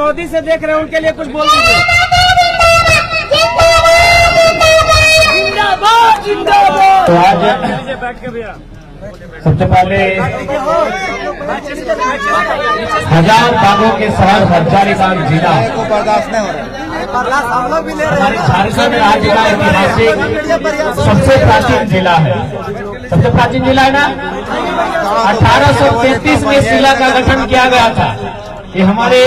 Saudi से देख रहे हैं उनके लिए कुछ बोल दीजिए। जिंदाबाद जिंदाबाद। तो आज सबसे पहले हजार बागों के शहर हजारीबाग जिला को बर्दाश्त नहीं हो रहा। हमारे झारखंड राज्य का ऐतिहासिक सबसे प्राचीन जिला है। सबसे प्राचीन जिला है ना। 1833 में जिला का गठन किया गया था। ये हमारे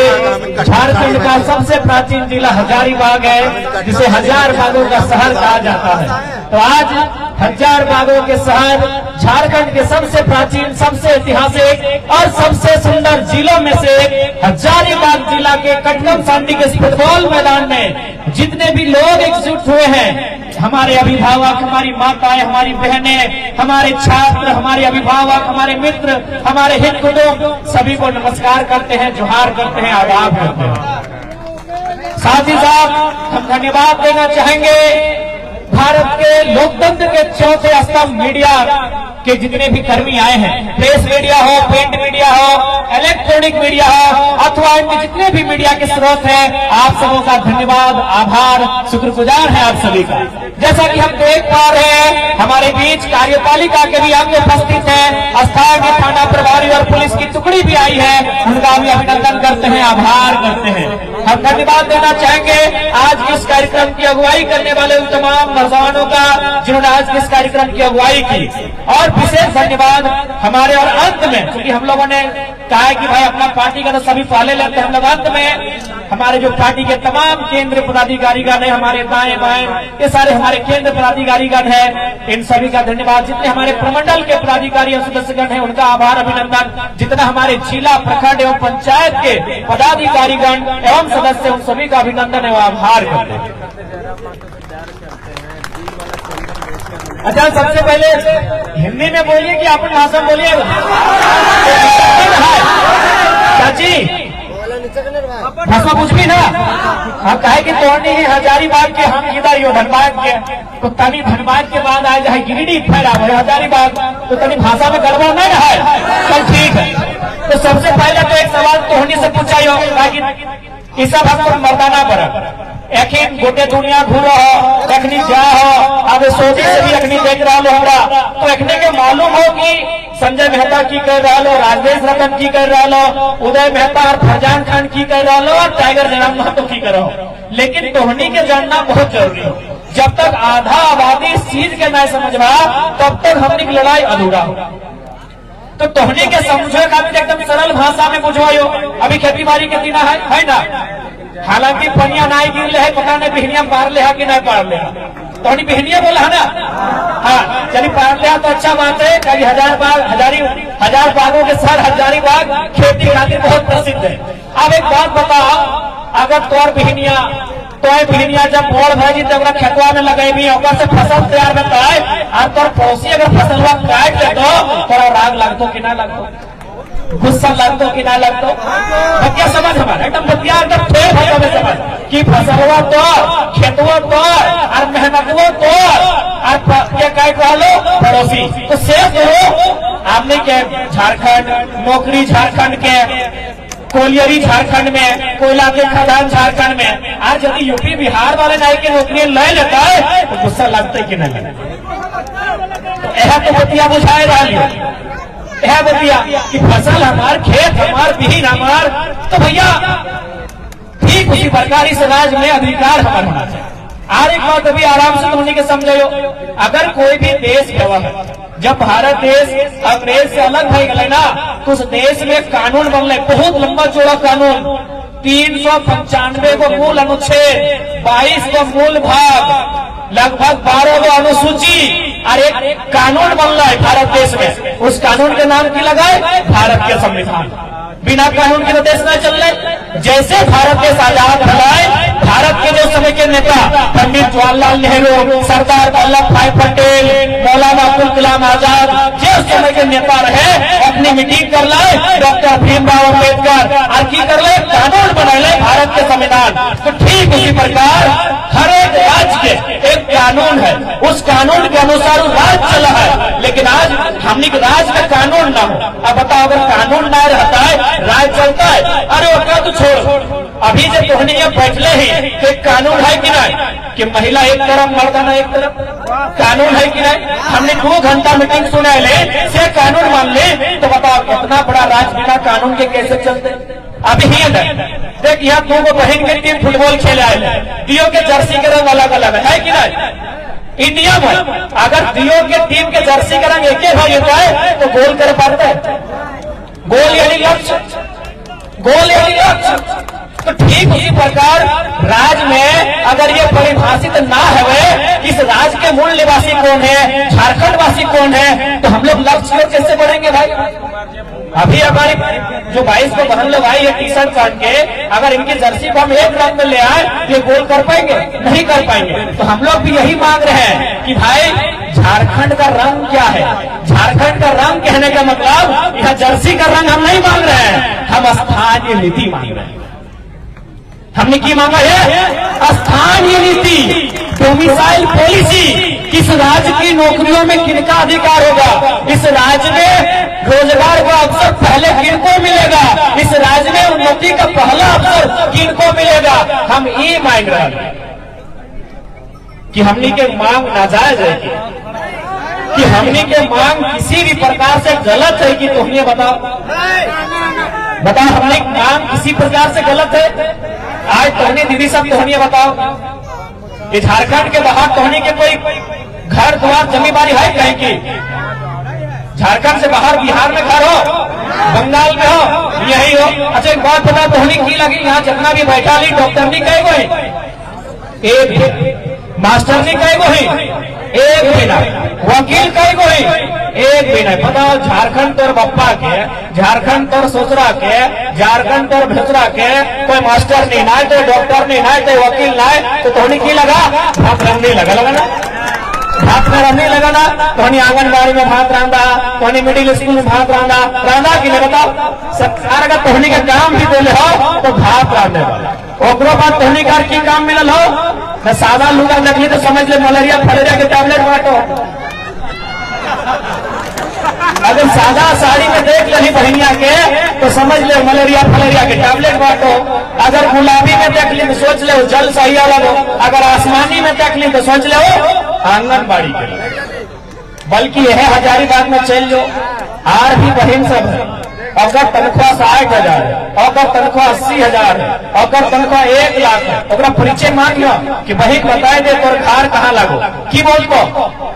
झारखंड का सबसे प्राचीन जिला हजारीबाग है, जिसे हजार बागों का शहर कहा जाता है। तो आज हजार बागों के शहर झारखंड के सबसे प्राचीन, सबसे ऐतिहासिक और सबसे सुंदर जिलों में से एक हजारीबाग जिला के कटकम सांडी के फुटबॉल मैदान में जितने भी लोग एकजुट हुए हैं, हमारे अभिभावक, हमारी माताएं, हमारी बहनें, हमारे छात्र, हमारे अभिभावक, हमारे मित्र, हमारे हित कुटुंब, सभी को नमस्कार करते हैं, जोहार करते हैं, आदाब करते हैं। साथ ही साथ हम धन्यवाद देना चाहेंगे भारत के लोकतंत्र के चौथे स्तंभ मीडिया के जितने भी कर्मी आए हैं, प्रेस मीडिया हो, प्रिंट मीडिया हो, इलेक्ट्रॉनिक मीडिया हो, अथवा अन्य जितने भी मीडिया के स्रोत हैं, आप सबों का धन्यवाद, आभार, शुक्रगुजार है आप सभी का। जैसा कि हम देख पा रहे हैं, हमारे बीच कार्यपालिका के भी अंग उपस्थित हैं, स्थानीय थाना प्रभारी और पुलिस की टुकड़ी भी आई है, उनका भी अभिनंदन करते हैं, आभार करते हैं। हम धन्यवाद देना चाहेंगे आज इस कार्यक्रम की अगुवाई करने वाले उन तमाम नौजवानों का जिन्होंने आज इस कार्यक्रम की अगुवाई की, और विशेष धन्यवाद हमारे और अंत में, क्योंकि हम लोगों ने कहा है कि भाई अपना पार्टी का तो सभी पाले लेते हैं, हम लोग अंत में हमारे जो पार्टी के तमाम केंद्र पदाधिकारीगण है, हमारे दाएं बाएं ये सारे हमारे केंद्र पदाधिकारीगण है, इन सभी का धन्यवाद। जितने हमारे प्रमंडल के पदाधिकारी और सदस्यगण हैं उनका आभार अभिनंदन, जितना हमारे जिला, प्रखंड एवं पंचायत के पदाधिकारीगण एवं सदस्य, उन सभी का अभिनंदन एवं आभार करते हैं। अच्छा, सबसे पहले हिंदी में बोलिए कि अपन भाषा में बोलिए। चाची भाषा कुछ भी ना, हम कहे कि तोड़नी ही हजारीबाग के, हम इधर यो धनबाद के, तो तनी धनबाद के बाद आए जाए गिरिडीह, फिर आवे हजारीबाग, तो तनी भाषा में गड़बड़ नहीं रहा है। चल ठीक है। तो सबसे पहले तो एक सवाल तोहनी से पूछा हो कि इस सब हमको मर्दाना बरक एखिन गोटे दुनिया घूरो हो, एखनी जा हो, अब सऊदी से भी एखनी देख रहा लो हमरा, तो एखने के मालूम हो कि संजय मेहता की कर रहा लो, राजेश रतन की कर रहा लो, उदय मेहता और फरजान खान की कर रहा लो, और टाइगर जयराम महतो की कर रहा हो। लेकिन तोहनी के जानना बहुत जरूरी है। जब तक आधा आबादी इस चीज के नहीं समझ रहा, तब तक हमने की लड़ाई अधूरा होगा। तो तोहनी के समझे का भी एकदम सरल भाषा में बुझवायो। अभी खेती बाड़ी के दिन है ना, हालांकि पनिया नहीं गिर ले है, पता नहीं बिहनिया पार ले है कि नहीं पार ले है, तो बिहनिया बोला है ना। हाँ चलिए पार ले तो अच्छा बात है। कभी हजार बागों के साथ हजारीबाग खेती खातिर बहुत प्रसिद्ध है। अब एक बात बताओ, अगर तोर बिहनिया जब बोड़ भाजी तब खेतवा में लगेगी, से फसल तैयार रहता है, और तोर पड़ोसी अगर फसलवा काट ले तो थोड़ा राग लगतो कि ना लगतो, गुस्सा लगतो कि ना लगतो। क्या समझ हमारा एकदम बतिया एकदम फेर भाषा में समझ कि फसलवा तो, खेतवा तो, और मेहनतवा तो, और क्या काट रहा लो पड़ोसी। तो शेष हो आपने के झारखंड, नौकरी झारखंड के, कोलियरी झारखंड में, कोयला के खदान झारखंड में, आज यदि यूपी बिहार वाले नहीं की नौकरी ले लेता है तो गुस्सा लगता है कि नहीं लगता। तो यह तो बतिया बुझाए रहा लिया, यह बतिया कि फसल हमार, खेत हमार, बिहीन हमार, तो भैया ठीक उसी प्रकार इस राज्य में अधिकार हमारा होना चाहिए। और एक बात अभी आराम से होने के समझो, अगर कोई भी देश व्यवस्था, जब भारत देश अंग्रेज से अलग हो गए ना, तो उस देश में कानून बनले, बहुत लंबा चौड़ा कानून, 395 को मूल अनुच्छेद, 22 को मूल भाग, लगभग 12 को अनुसूची, और एक कानून बन रहा है भारत देश में। उस कानून के नाम की लगाए भारत के संविधान। बिना कानून के तो देश न चल रहे। जैसे भारत देश आजाद हुआ, भारत के जो समय के नेता पंडित जवाहरलाल नेहरू, सरदार वल्लभ भाई पटेल, मौलाना अब्दुल कलाम आजाद, जिस समय के नेता रहे, अपनी मीटिंग कर लाए, डॉक्टर भीमराव अम्बेडकर और की कर ले कानून बना ले भारत के संविधान। तो ठीक उसी प्रकार हर एक राज्य के एक कानून है, उस कानून के अनुसार राज्य चला है। लेकिन आज हमने राज्य का कानून ना हो, अब बताओ अगर कानून ना रहता है राज्य चलता है? अरे वो क्या तो छोड़, अभी जब तोहने ये बैठले ही तो एक कानून है कि नहीं कि महिला एक तरफ मर्दाना एक तरफ, कानून है कि नहीं? हमने 2 घंटा मीटिंग सुना ले से कानून मान ले, तो बताओ इतना बड़ा राज्य बिना कानून के कैसे चलते? अभी ही देख यहाँ 2 बहन के टीम फुटबॉल खेले आए, दियो के जर्सी के रंग अलग अलग है कि नहीं? इंडिया में अगर दियो के टीम के जर्सी का रंग एक हो जाए तो गोल कर पाते हैं, गोल यानी लक्ष्य, गोल यानी लक्ष्य। तो ठीक उसी प्रकार राज्य में अगर ये परिभाषित ना है इस राज्य के मूल निवासी कौन है, झारखंड वासी कौन है, तो हम लोग लक्ष्य में कैसे बढ़ेंगे भाई? अभी हमारी जो 22 को बहन लोग आई है टी शर्ट पहन के, अगर इनकी जर्सी को हम एक रंग में ले आए ये गोल कर पाएंगे? नहीं कर पाएंगे। तो हम लोग भी यही मांग रहे हैं कि भाई झारखंड का रंग क्या है? झारखंड का रंग कहने का मतलब यह जर्सी का रंग हम नहीं मांग रहे हैं, हम स्थानीय नीति मांग रहे हैं। हमने की मांगा है स्थानीय नीति, डोमिसाइल पॉलिसी। किस राज्य की नौकरियों में किनका अधिकार होगा, इस राज्य में रोजगार का अवसर पहले किनको मिलेगा, इस राज्य में उन्नति का पहला अवसर किनको मिलेगा। हम ये मांग रहे हैं कि हमनी के मांग नाजायज है कि हमनी के मांग किसी भी प्रकार से गलत है कि तुमने बताओ हमने मांग किसी प्रकार से गलत है? आज तोहनी दीदी सब तोहनी बताओ कि झारखंड के बाहर तोहनी के कोई घर द्वार जमींदारी है कहीं की? झारखंड से बाहर बिहार में घर हो, बंगाल में हो, यही हो। अच्छा एक बात बता, तोहनी की लगी यहाँ जितना भी बैठा ली डॉक्टर नहीं कहे गई, एक मास्टर नहीं कहे गई, एक भी नहीं, वकील कहे गई, एक भी नहीं। बताओ झारखंड तोर बप्पा के, झारखंड तोर ससुरा के, झारखंड तोर भेसरा के कोई मास्टर नहीं ना, तो डॉक्टर नहीं ना, तो वकील ना, तो तोहनी की लगा भात रंगने लगा ना, भात में रंगने लगा ना, तोहनी आंगनबाड़ी में भात रांधा, तोहनी मिडिल स्कूल में भात रांधा कि नहीं? बताओ सरकार अगर तोहनी का काम भी बोले हो तो भात रांधने वाला, ओकरो बाद तोहनी का की काम मिलल हो न सादा लुगा लगली तो समझ ले मलेरिया फलेरिया के टैबलेट बांटो। अगर सादा साड़ी में देख रही बहनिया के तो समझ ले मलेरिया फलेरिया के टैबलेट बांटो। अगर गुलाबी में देख ली तो सोच ले जल सही लगो, अगर आसमानी में देख ली तो सोच ले आंगनबाड़ी के। बल्कि यह हजारीबाग में चल जो आर भी बहन सब है, अगर तनख्वाह 60,000 है, अगर तनख्वाह 80,000 है, अगर तनख्वाह 1 लाख है, ओकरा परिचय मांग लो कि बहिन बताए दे तोर घर कहाँ लगो की बोलतो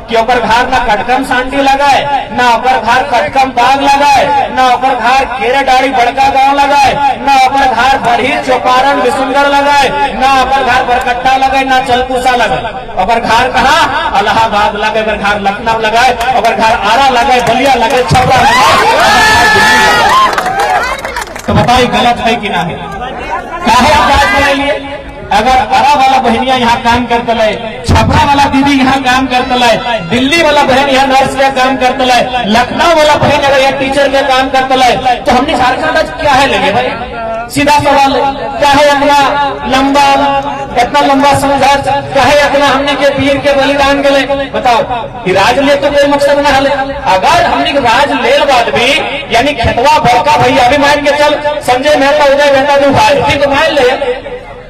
कि ओकर घर ना कटकम सांडी लगाए, ना ओकर घर कटकम बाग लगाए, ना ओकर घर केरेडाड़ी बड़का गांव लगाए, ना ओकर घर बरही चौपारण विसुंदर लगाए, ना ओकर घर बरकट्टा लगाए, ना चलपूसा लगाए। ओकर घर कहाँ? इलाहाबाद लगे, ओकर घर लखनऊ लगाए, ओकर घर आरा लगाए, बलिया लगे, छपरा लगाए। तो बताइए गलत है कि ना है? काहे आवाज बना लिए? अगर आरा वाला बहनिया यहाँ काम करते लै, छपरा वाला दीदी यहाँ काम करते लै, दिल्ली वाला बहन यहाँ नर्स का काम करते लै, लखनऊ वाला बहन अगर यहाँ टीचर का काम करते लै, तो हमने झारखंड आज क्या है लेंगे भाई? सीधा सवाल है, क्या है इतना लंबा संघर्ष, क्या है इतना हमने के वीर के बलिदान के लिए? बताओ कि राज ले तो कोई मकसद ना है। अगर हमने राज ले बाद भी यानी खेतवा बड़का भैया अभी मान के चल संजय मेहता उदय मेहता जो भाई ठीक मान ले,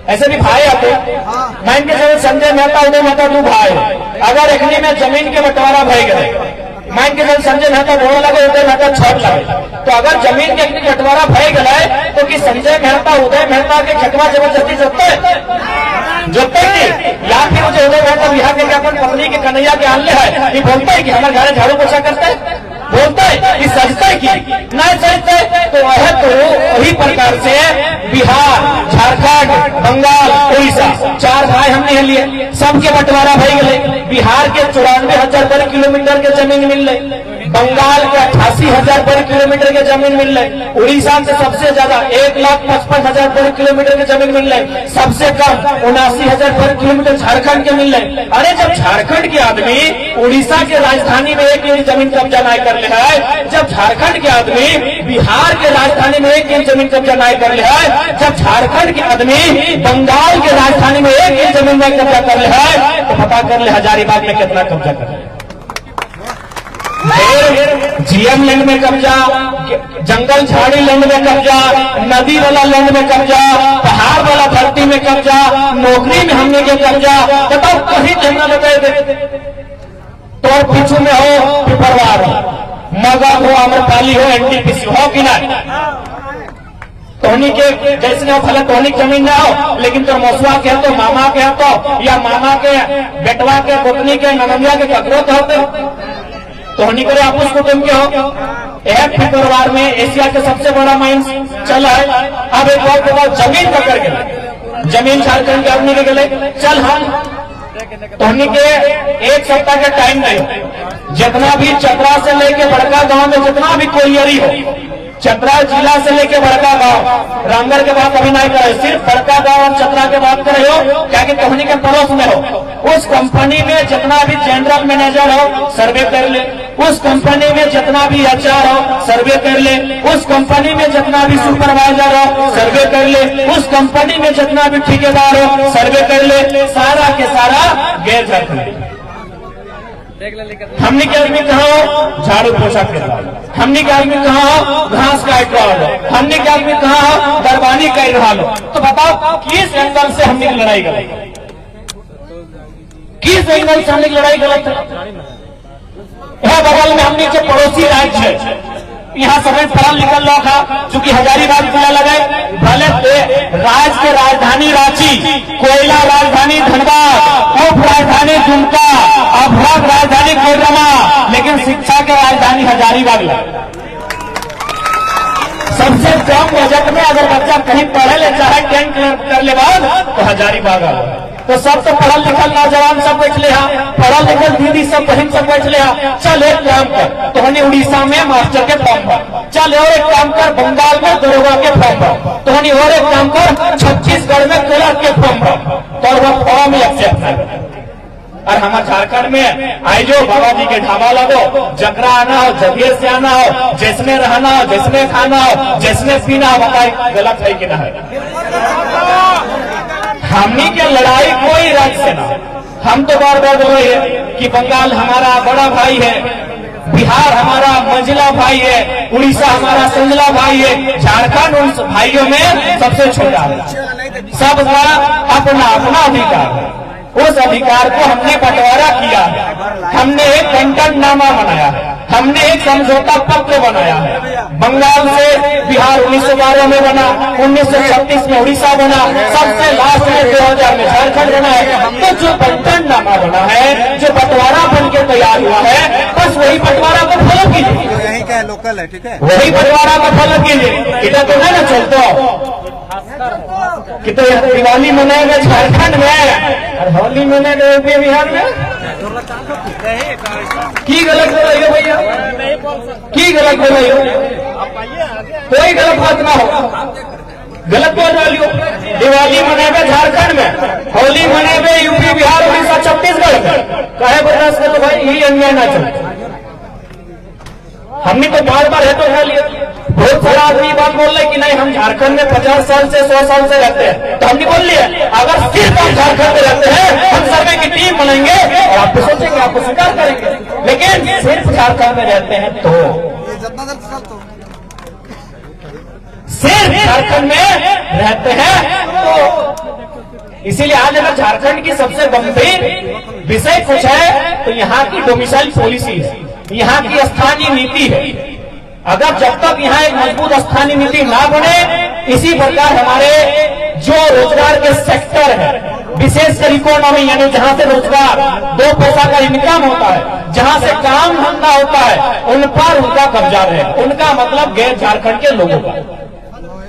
ऐसे भी भाई आते मान के चल संजय मेहता उदय मेहता दो भाई, अगर एकनी में जमीन के बंटवारा भय गए, मान के चल संजय मेहता बोल लगे उदय मेहता छठ लगे, तो अगर जमीन के एकनी बंटवारा भय गए तो कि संजय मेहता उदय मेहता के खेतवा जबरदस्ती जोतते या फिर मुझे उदय मेहता बिहार के अपन पत्नी के कन्हैया के आनले है कि बोलते है कि हमारे घर झाड़ू पोछा करते है, बोलते है कि सजते है कि नहीं सजते? तो वह तो वही प्रकार से बिहार, झारखंड, बंगाल, उड़ीसा 4 भाई हमने लिए, सबके बंटवारा भई गए। बिहार के 94,000 वर्ग किलोमीटर के जमीन मिल रही, बंगाल के 88,000 वर्ग किलोमीटर के जमीन मिल रही, उड़ीसा से सबसे ज्यादा 1,55,000 वर्ग किलोमीटर के जमीन मिल रही, सबसे कम 79,000 वर्ग किलोमीटर झारखंड के मिल रहे। अरे जब झारखंड के आदमी उड़ीसा के राजधानी में 1 इंच जमीन कब्जा नहीं कर ले है, जब झारखंड के आदमी बिहार के राजधानी में 1 इंच जमीन कब्जा नहीं कर ले है, जब झारखंड के आदमी बंगाल के राजधानी में 1 इंच जमीन में कब्जा कर ले है, तो पता कर ले हजारीबाग में कितना कब्जा कर ले। फिर जीएम लैंड में कब्जा, जंगल झाड़ी लैंड में कब्जा, नदी वाला लैंड में कब्जा, पहाड़ वाला धरती में कब्जा, नौकरी में हमने के कब्जा। बताओ कहीं जमना बताए दे तो पीछू में हो पिपरवार हो, मगध हो, आम्रपाली हो, एनटीपीसी हो कि ना, तोहनी के जैसे भले तोहनी जमीन ना हो, लेकिन तो मौसुआ के तो मामा के तो या मामा के बेटवा के गोतनी के ननंदिया के ककरो तो होते तोहनी करे आपस कुटुंब के हो। एक फिक्रवार में एशिया के सबसे बड़ा माइंस चल है। अब एक बात बताओ, जमीन पकड़ गए, जमीन झारखंड के आदमी के गले चल हम तोहनी के एक सप्ताह का टाइम नहीं, जितना भी चतरा से लेके बड़का गांव में जितना भी कोयरी हो, चतरा जिला से लेके बड़का गांव, रामगढ़ के बात अभी नहीं करे, सिर्फ बड़का गांव और चतरा के बात करे हो, क्या कि तोहनी के पड़ोस में हो। उस कंपनी में जितना भी जनरल मैनेजर हो सर्वे कर ले, उस कंपनी में जितना भी एचआर हो सर्वे कर ले, उस कंपनी में जितना भी सुपरवाइजर हो सर्वे कर ले, उस कंपनी में जितना भी ठेकेदार हो सर्वे कर ले, सारा के सारा गैर झारखंडी। हमने के आदमी कहा हो झाड़ू पोछा कर रहा हो, हमने के आदमी कहा हो घास काट रहा हो, हमने के आदमी कहा हो दरबानी कर रहा हो। तो बताओ किस एंगल से हमने लड़ाई गलत, किस एंगल से हमने लड़ाई गलत है? यह बगल में हमने जो पड़ोसी राज्य है, यहाँ समय पढ़ा लिखल लोग है, चूंकि हजारीबाग जिला लगे, भले राज्य के राजधानी रांची, कोयला राजधानी धनबाद, उप राजधानी दुमका, अभ्रक राजधानी कोडरमा, लेकिन शिक्षा के राजधानी हजारीबाग लगे। सबसे कम बजट में अगर बच्चा कहीं पढ़े ले चाहे 10 कर ले बाद तो हजारीबाग आ, तो सब तो पढ़ल लिखल नौजवान सब बैठ ले, पढ़ल लिखल दीदी सब बहन सब बैठ ले। चल एक काम कर, तो हनी उड़ीसा में मास्टर के फॉर्म भर, चल और एक काम कर बंगाल में दरोगा के फॉर्म भर, तो हनी और एक काम कर छत्तीसगढ़ में क्लर्क के फॉर्म भर, तो वह फॉर्म एक्सेप्ट है। और हमारे झारखंड में आई जो बाबा जी के ढाबा लगो, जकरा आना हो जगह से आना हो, जिसमें रहना हो, जिसमें खाना हो, जिसमें पीना हो, बताए गलत है कि ना है? हमनी के लड़ाई कोई राज्य से ना, हम तो बार बार बोल रहे हैं कि बंगाल हमारा बड़ा भाई है, बिहार हमारा मंझला भाई है, उड़ीसा हमारा संजला भाई है, झारखंड उन भाइयों में सबसे छोटा है। सबका अपना अपना अधिकार है, उस अधिकार को हमने बंटवारा किया है, हमने एक कंकड़नामा बनाया है, हमने एक समझौता पत्र बनाया है। बंगाल से बिहार 1912 में बना, 1936 में उड़ीसा बना, सबसे लास्ट में 2000 में झारखंड बना है। तो जो कंकड़नामा बना है, जो बंटवारा बन के तैयार हुआ है, बस वही बंटवारा को फॉलो कीजिए। यही का लोकल है, ठीक है, वही बंटवारा को फॉलो कीजिए। इधर तो नहीं ना चलता कि तो दिवाली मनाएगा झारखंड में और होली मनाएगा यूपी बिहार में। की गलत बोल रही हो भैया, की गलत बोल रही हो? कोई गलत बात ना हो, गलत बोल रही हो। दिवाली मनाएगा झारखंड में, होली मनाएगा यूपी बिहार उड़ीसा छत्तीसगढ़ में, कहे बर्दाश्त कर तो भाई यही अन्याय ना चले। हमने तो बार बार है तो कह लिया, बहुत सारा आदमी बात बोल रहे कि नहीं हम झारखंड में 50 साल से 100 साल से रहते हैं, तो हमने बोल लिया अगर सिर्फ हम झारखंड में रहते हैं हम सर्वे की टीम बनाएंगे और आपको सोचेंगे, आपको स्वीकार करेंगे। लेकिन सिर्फ झारखंड में रहते हैं तो सिर्फ झारखंड में रहते हैं तो इसीलिए आज अगर झारखंड की सबसे गंभीर विषय कुछ है तो यहाँ की डोमिसाइल पॉलिसी है, यहाँ की स्थानीय नीति है। अगर जब तक यहाँ एक मजबूत स्थानीय नीति ना बने, इसी प्रकार हमारे जो रोजगार के सेक्टर है, विशेषकर इकोनॉमी यानी जहाँ से रोजगार 2 पैसा का इनकम होता है, जहाँ से काम धंधा होता है, उन पर उनका कब्जा है। उनका मतलब गैर झारखंड के लोगों का।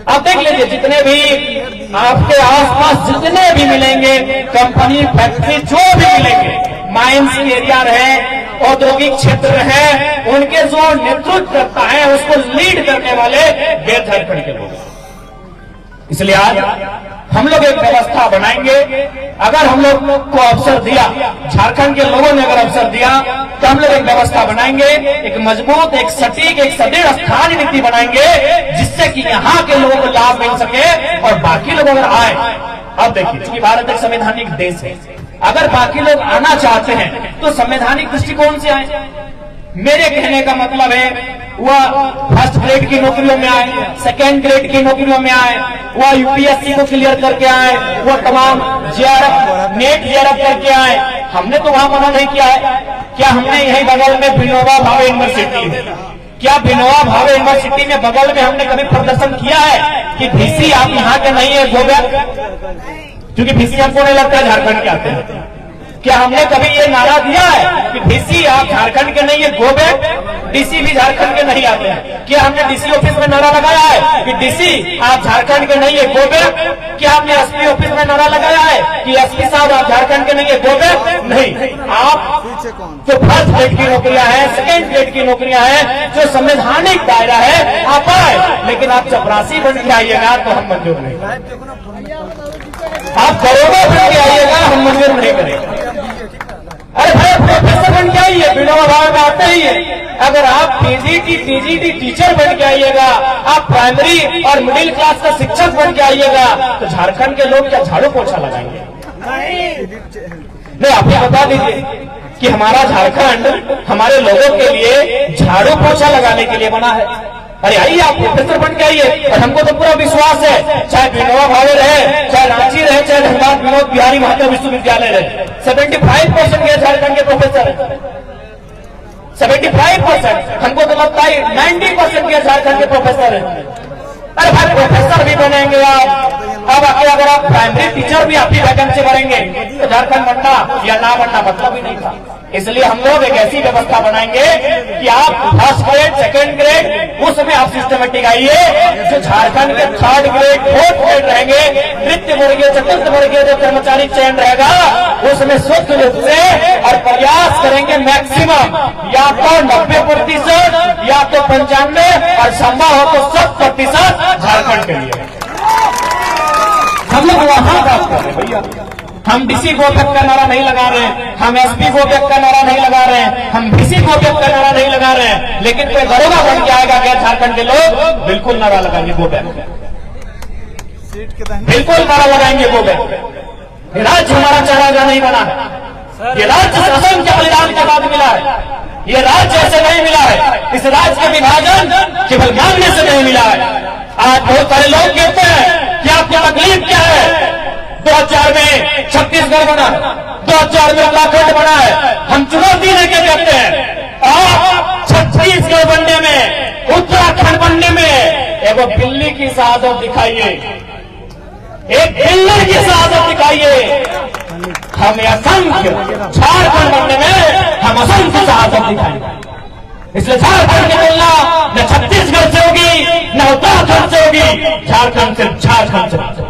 आप देख लीजिए जितने भी आपके आसपास जितने भी मिलेंगे कंपनी फैक्ट्री जो भी मिलेंगे, माइंस एरिया रहे, औद्योगिक क्षेत्र है, उनके जो नेतृत्व करता है उसको लीड करने वाले गैर झारखंड के लोग। इसलिए आज हम लोग एक व्यवस्था बनाएंगे। अगर हम लोग को अवसर दिया, झारखंड के लोगों ने अगर अवसर दिया, तो हम लोग एक व्यवस्था बनाएंगे, एक मजबूत, एक सटीक, एक सदृढ़ स्थानीय नीति बनाएंगे, जिससे कि यहाँ के लोगों को लाभ मिल सके और बाकी लोग अगर आए। अब देखिए, भारत एक संवैधानिक देश है, अगर बाकी लोग आना चाहते हैं तो संवैधानिक दृष्टिकोण से आए। मेरे कहने का मतलब है वह फर्स्ट ग्रेड की नौकरियों में आए, सेकेंड ग्रेड की नौकरियों में आए, वह यूपीएससी को क्लियर करके आए, वह तमाम जेआरएफ नेट जेआरएफ करके आए। हमने तो वहां मना नहीं किया है। क्या हमने यही बगल में विनोबा भावे यूनिवर्सिटी है, क्या विनोबा भावे यूनिवर्सिटी में बगल में हमने कभी प्रदर्शन किया है कि भीसी आप यहाँ के नहीं है गो बैक? क्योंकि भीसी हमको नहीं लगता है झारखंड के आते हैं। क्या हमने कभी ये नारा दिया है कि डीसी आप झारखंड के नहीं है गो बैक? डीसी भी झारखंड के नहीं आते हैं। क्या हमने डीसी ऑफिस में नारा लगाया है कि डीसी आप झारखंड के नहीं है गो बैक? क्या हमने एसपी ऑफिस में नारा लगाया है कि एसपी साहब आप झारखंड के नहीं है गो बैक? नहीं। आप जो फर्स्ट ग्रेड की नौकरियां हैं, सेकेंड ग्रेड की नौकरियां हैं, जो संवैधानिक दायरा है आप आए, लेकिन आप चपरासी बन के आइएगा तो हम मंजूर नहीं। आप दरोगा बन के आइएगा हम मंजूर नहीं करेंगे। अरे भाई प्रोफेसर बन के आइए, विनोबा भावे में आते ही है। अगर आप टीजीटी टीचर बन के आइएगा, आप प्राइमरी और मिडिल क्लास का शिक्षक बन के आइएगा, तो झारखंड के लोग क्या झाड़ू पोछा लगाएंगे? नहीं, आप ही बता दीजिए कि हमारा झारखंड हमारे लोगों के लिए झाड़ू पोछा लगाने के लिए बना है। अरे आइए, आप प्रोफेसर बन के आइए। और हमको तो पूरा विश्वास है, चाहे विनोबा भावे रहे, चाहे रांची रहे, चाहे धनबाद विनोद बिहारी महात्मा विश्वविद्यालय रहे, 75% के झारखंड के प्रोफेसर है। 75%, हमको तो लगता है 90% के झारखंड के प्रोफेसर है। अरे भाई प्रोफेसर भी बनेंगे आप। अब अगर आप प्राइमरी टीचर भी आप ही वैकेंसी भरेंगे तो झारखंड बनना या ना बनना मतलब ही नहीं था। इसलिए हम लोग एक ऐसी व्यवस्था बनाएंगे कि आप फर्स्ट ग्रेड, सेकेंड ग्रेड, उसमें आप सिस्टमेटिक आइए। जो झारखंड के थर्ड ग्रेड, फोर्थ ग्रेड रहेंगे, तृतीय वर्गीय, चतुर्थ वर्गीय जो कर्मचारी चयन रहेगा, उसमें स्वच्छ रूप से और प्रयास करेंगे मैक्सिमम या तो 90% या तो 95% और संभव हो तो 100% झारखंड के लिए। हम लोग वहां बात कर रहे हैं भैया। हम डीसी गो बैक का नारा नहीं लगा रहे हैं, हम एसपी गो बैक का नारा नहीं लगा रहे हैं, हम डीसी गो बैक का नारा नहीं लगा रहे हैं। लेकिन कोई दरोगा बन के आएगा क्या झारखंड के लोग? बिल्कुल नारा लगाएंगे गो बैक, बिल्कुल नारा लगाएंगे गो बैक। राज्य हमारा चारा नहीं बना है, ये राज्य शासन के बलिदान के बाद मिला है। ये राज्य ऐसे नहीं मिला है। इस राज्य का विभाजन केवल मांगने से नहीं मिला है। आज बहुत सारे लोग कहते हैं कि आपकी तकलीफ क्या है? 2004 में छत्तीसगढ़ बना, 2004 में उत्तराखंड बना है। हम चुनौती लेके कहते हैं आप छत्तीसगढ़ बनने में, उत्तराखंड बनने में एगो बिल्ली की शहादत दिखाइए, एक बिल्ली की शहादत दिखाइए। हम असंख्य झारखंड बनने में हम असंख्य शहादत दिखाएंगे। इसलिए झारखंड की तुलना न छत्तीसगढ़ से होगी न उत्तराखंड से होगी, झारखंड सिर्फ झारखंड से।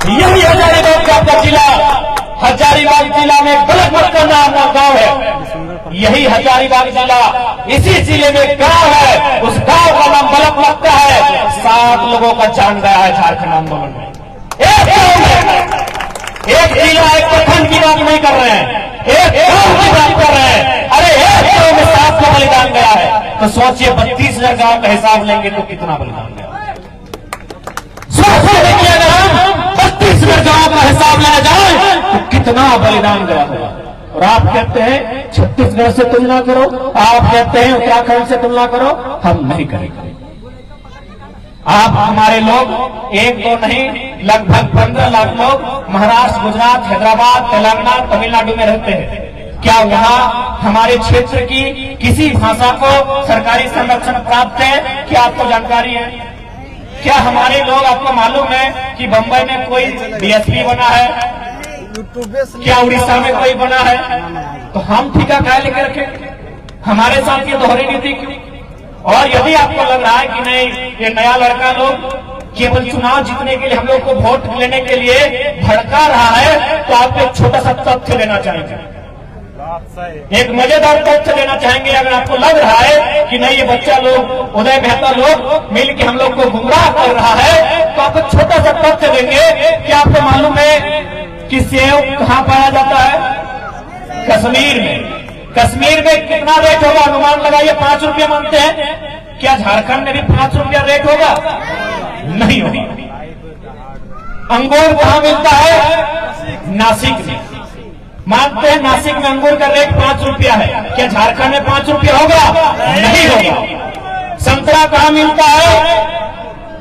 यही हजारीबाग का आपका जिला, हजारीबाग जिला में गलत नाम का गांव है। यही हजारीबाग जिला, इसी जिले में गांव है, उस गांव का नाम बलक लगता है। 7 लोगों का जान गया है झारखंड आंदोलन में। एक गांव में, एक जिला, एक प्रखंड की बात नहीं कर रहे हैं, एक गांव की बात कर रहे हैं। अरे एक गांव में 7 का बलिदान गया है, तो सोचिए 32,000 गांव का हिसाब लेंगे तो कितना बलिदान गया। सोचिए कि अगर हम 32,000 गांव का हिसाब लेने जाए तो कितना बलिदान गया होगा। और आप कहते हैं छत्तीसगढ़ से तुलना करो, आप कहते हैं उत्तराखंड से तुलना करो, हम नहीं करेंगे। आप हमारे लोग एक दो नहीं, लगभग 15 लाख लोग महाराष्ट्र, गुजरात, हैदराबाद, तेलंगाना, तमिलनाडु में रहते हैं। क्या वहां हमारे क्षेत्र की किसी भाषा को सरकारी संरक्षण प्राप्त है? क्या आपको जानकारी है? क्या हमारे लोग, आपको मालूम है कि बंबई में कोई डीएसपी बना है? क्या उड़ीसा में कोई बना है? तो हम ठिका क्या लेके रखें? हमारे साथ ये दोहरी नीति क्यों? और यदि आपको लग रहा है कि नहीं ये नया लड़का लोग केवल चुनाव जीतने के लिए, हम लोग को वोट लेने के लिए भड़का रहा है, तो आपको एक छोटा सा तथ्य देना चाहेंगे, एक मजेदार तथ्य देना चाहेंगे। अगर आपको लग रहा है कि नहीं ये बच्चा लोग, उदय मेहता लोग मिल के हम लोग को गुमराह कर रहा है, तो आपको छोटा सा तथ्य देंगे कि आपको मालूम है कि सेब कहाँ पाया जाता है? कश्मीर में। कश्मीर में कितना रेट होगा? अनुमान लगाइए, 5 रुपया मानते हैं। क्या झारखंड में भी 5 रुपया रेट होगा? नहीं होगा। अंगूर कहाँ मिलता है? नासिक में। मानते हैं नासिक में अंगूर का रेट 5 रुपया है, क्या झारखंड में 5 रुपया होगा? नहीं होगा। संतरा कहाँ मिलता है?